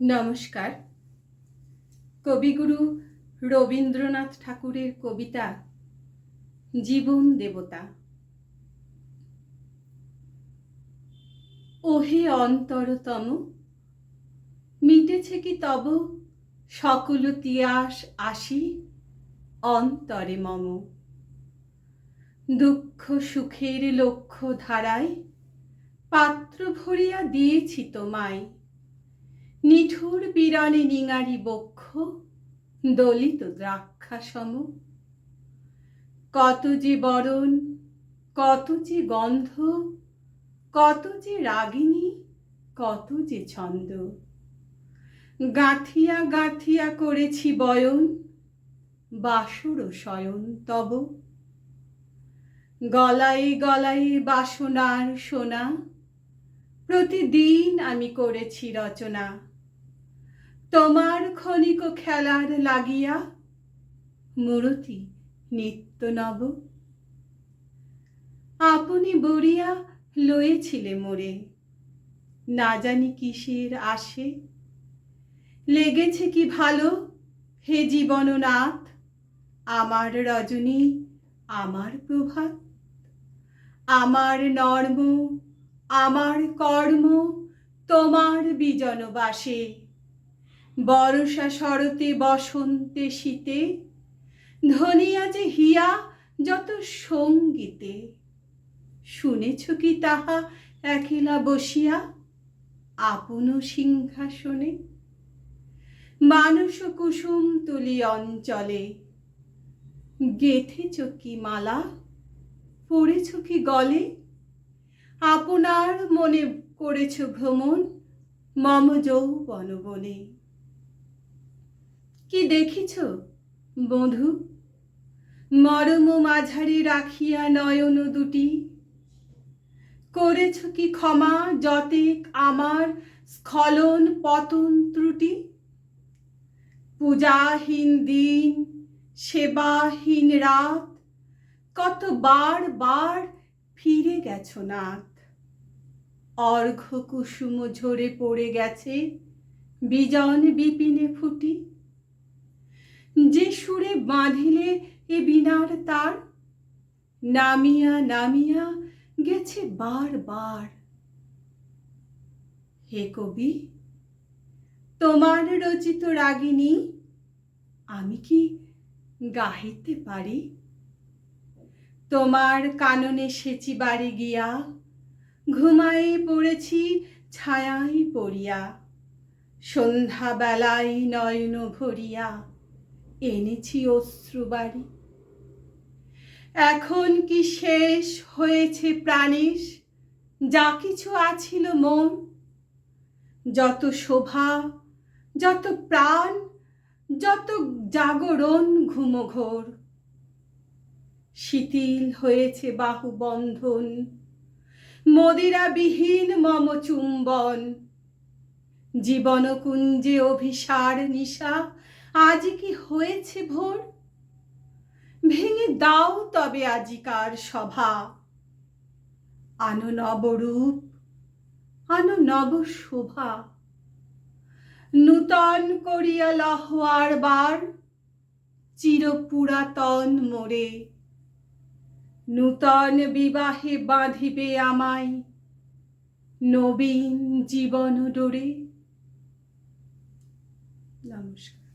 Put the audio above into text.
নমস্কার। কবিগুরু রবীন্দ্রনাথ ঠাকুরের কবিতা জীবন দেবতা। ওহে অন্তরতম, মিটেছে কি তব সকল তিয়াস আসি অন্তরে মম। দুঃখ সুখের লক্ষ্য ধারায় পাত্র ভরিয়া দিয়েছি তোমায়। নিঠুর পীড়নে নিঙারি বক্ষ দলিত দ্রাক্ষা সম। কত যে বরণ, কত যে গন্ধ, কত যে রাগিনী, কত যে ছন্দ। গাঁথিয়া গাঁথিয়া করেছি বয়ন, বাসর শয়ন তব। গলায় গলায় বাসনার সোনা, প্রতিদিন আমি করেছি রচনা। তোমার ক্ষণিক খেলার লাগিয়া মূরতি নিত্য নব। আপনি বরিয়া লয়েছিলে মোরে, না জানি কিসের আসে। লেগেছে কি ভালো হে জীবননাথ, আমার রজনী আমার প্রভাত। আমার নর্ম আমার কর্ম তোমার বিজনবাসে। বর্ষা শরতে বসন্তে শীতে, ধনিয়া যে হিয়া যত সঙ্গীতে। শুনেছ কি তাহা একেলা বসিয়া আপন সিংহাসনে। মানস কুসুম তুলি অঞ্চলে, গেথেছ কি মালা পড়েছ কি গলে। আপনার মনে করেছ ভ্রমণ মম যৌবন বনে। কি দেখিছ বধূ, মরম মাঝারি রাখিয়া নয়ন দুটি। করেছ কি ক্ষমা যতেক আমার স্খলন পতন ত্রুটি। পূজাহীন দিন সেবাহীন রাত, কত বার বার ফিরে গেছ নাথ। অর্ঘ্য কুসুম ঝরে পড়ে গেছে বিজন বিপিনে ফুটি। যে সুরে বাঁধিলে এ বীণার তার, নামিয়া নামিয়া গেছে বার বার। হে কবি, তোমার রচিত রাগিনী আমি কি গাহিতে পারি। তোমার কাননে সেচি বাড়ি গিয়া, ঘুমায়ে পড়েছি ছায়ায় পড়িয়া। সন্ধ্যা বেলায় নয়ন ভরিয়া এনেছি অশ্রুবাড়ি। এখন কি শেষ হয়েছে প্রাণেশ যা কিছু আছিল মন। যত শোভা, যত প্রাণ, যত জাগরণ ঘুমঘোর। শিথিল হয়েছে বাহুবন্ধন, মদিরাবিহীন মম চুম্বন। জীবনকুঞ্জে অভিসার নিশা আজ কি হয়েছে ভোর। ভেঙে দাও তবে আজিকার সভা, আনো নবরূপ আনো নব শোভা। নূতন করিয়া লহ আর বার চিরপুরাতন মোরে। নূতন বিবাহে বাঁধিবে আমায় নবীন জীবন ডোরে। নমস্কার।